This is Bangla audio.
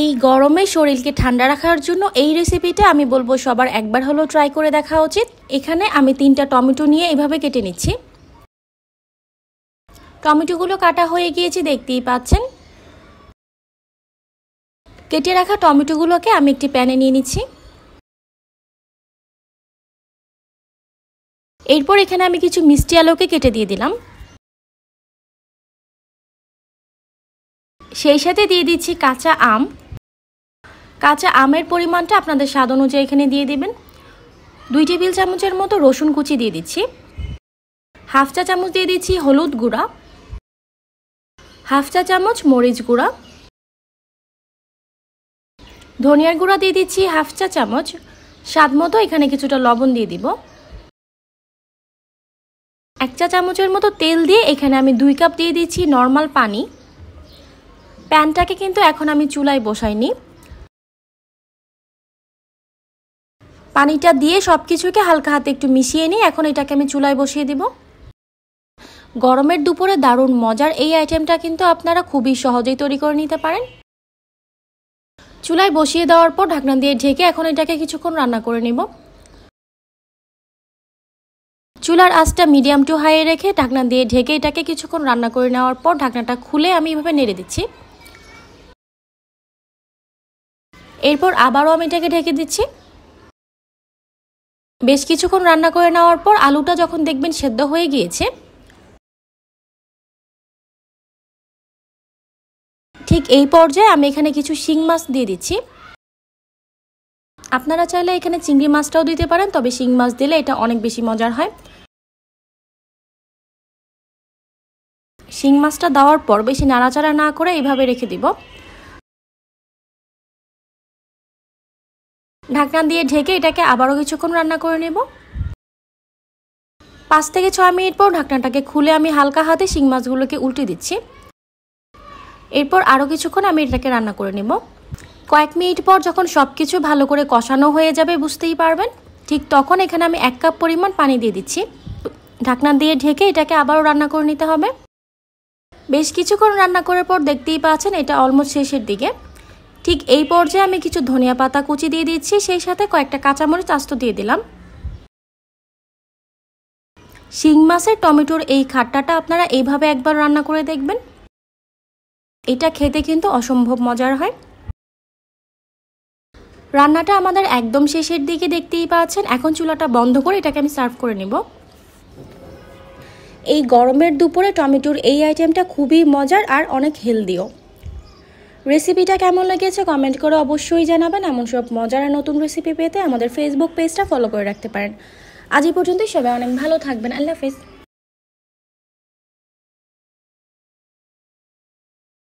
এই গরমে শরীরকে ঠান্ডা রাখার জন্য এই রেসিপিটা আমি বলবো সবার একবার হলো ট্রাই করে দেখা উচিত। এখানে আমি 3টা টমেটো নিয়ে এইভাবে কেটে নিচ্ছি। টমেটোগুলো কাটা হয়ে গিয়েছে, দেখতেই পাচ্ছেন। কেটে রাখা টমেটোগুলোকে আমি একটি প্যানে নিয়ে নিচ্ছি। এরপর এখানে আমি কিছু মিষ্টি আলুকে কেটে দিয়ে দিলাম। সেই সাথে দিয়ে দিচ্ছি কাঁচা আম। কাঁচা আমের পরিমাণটা আপনাদের স্বাদ অনুযায়ী এখানে দিয়ে দিবেন। 2 টেবিল চামচের মতো রসুন কুচি দিয়ে দিচ্ছি। হাফ চা চামচ দিয়ে দিচ্ছি হলুদ গুঁড়া, হাফ চা চামচ মরিচ গুঁড়া, ধনিয়ার গুঁড়া দিয়ে দিচ্ছি হাফ চা চামচ, স্বাদ মতো এখানে কিছুটা লবণ দিয়ে দিব। 1 চা চামচের মতো তেল দিয়ে এখানে আমি 2 কাপ দিয়ে দিচ্ছি নর্মাল পানি। প্যানটাকে কিন্তু এখন আমি চুলায় বসাইনি। পানিটা দিয়ে সবকিছুকে হালকা হাতে একটু মিশিয়ে নিয়ে এখন এটাকে আমি চুলায় বসিয়ে দিব। গরমের দুপুরে দারুণ মজার এই আইটেমটা কিন্তু আপনারা খুবই সহজেই তৈরি করে নিতে পারেন। চুলায় বসিয়ে দেওয়ার পর ঢাকনা দিয়ে ঢেকে এখন এটাকে কিছুক্ষণ রান্না করে নিব। চুলার আঁচটা মিডিয়াম টু হাই রেখে ঢাকনা দিয়ে ঢেকে এটাকে কিছুক্ষণ রান্না করে নেওয়ার পর ঢাকনাটা খুলে আমি এভাবে নেড়ে দিচ্ছি। এরপর আবারও আমি এটাকে ঢেকে দিচ্ছি। বেশ কিছুক্ষণ রান্না করে নেওয়ার পর আলুটা যখন দেখবেন সেদ্ধ হয়ে গিয়েছে, ঠিক এই পর্যায়ে আমি এখানে কিছু শিং মাছ দিয়ে দিচ্ছি। আপনারা চাইলে এখানে চিংড়ি মাছটাও দিতে পারেন, তবে শিং মাছ দিলে এটা অনেক বেশি মজার হয়। শিং মাছটা দেওয়ার পর বেশি নাড়াচাড়া না করে এইভাবে রেখে দিব। ঢাকনা দিয়ে ঢেকে এটাকে আবারও কিছুক্ষণ রান্না করে নেব। 5 থেকে 6 মিনিট পর ঢাকনাটাকে খুলে আমি হালকা হাতে শিং মাছগুলোকে উল্টে দিচ্ছি। এরপর আরও কিছুক্ষণ আমি এটাকে রান্না করে নেব। কয়েক মিনিট পর যখন সবকিছু ভালো করে কষানো হয়ে যাবে বুঝতেই পারবেন, ঠিক তখন এখানে আমি 1 কাপ পরিমাণ পানি দিয়ে দিচ্ছি। ঢাকনা দিয়ে ঢেকে এটাকে আবারও রান্না করে নিতে হবে। বেশ কিছুক্ষণ রান্না করার পর দেখতেই পাচ্ছেন এটা অলমোস্ট শেষের দিকে। ঠিক এই পর্যায়ে আমি কিছু ধনিয়া পাতা কুচি দিয়ে দিচ্ছি, সেই সাথে কয়েকটা কাঁচামরিচ আস্ত দিয়ে দিলাম। শিং মাছের টমেটোর এই খাট্টাটা আপনারা এইভাবে একবার রান্না করে দেখবেন, এটা খেতে কিন্তু অসম্ভব মজার হয়। রান্নাটা আমাদের একদম শেষের দিকে, দেখতেই পাচ্ছেন। এখন চুলাটা বন্ধ করে এটাকে আমি সার্ভ করে নেব। এই গরমের দুপুরে টমেটোর এই আইটেমটা খুবই মজার আর অনেক হেলদিও। রেসিপিটা কেমন লেগেছে কমেন্ট করে অবশ্যই জানাবেন। এমন সব মজার আর নতুন রেসিপি পেতে আমাদের ফেসবুক পেজটা ফলো করে রাখতে পারেন। আজ এই পর্যন্তই, সবাই অনেক ভালো থাকবেন। আল্লাহ হাফেজ।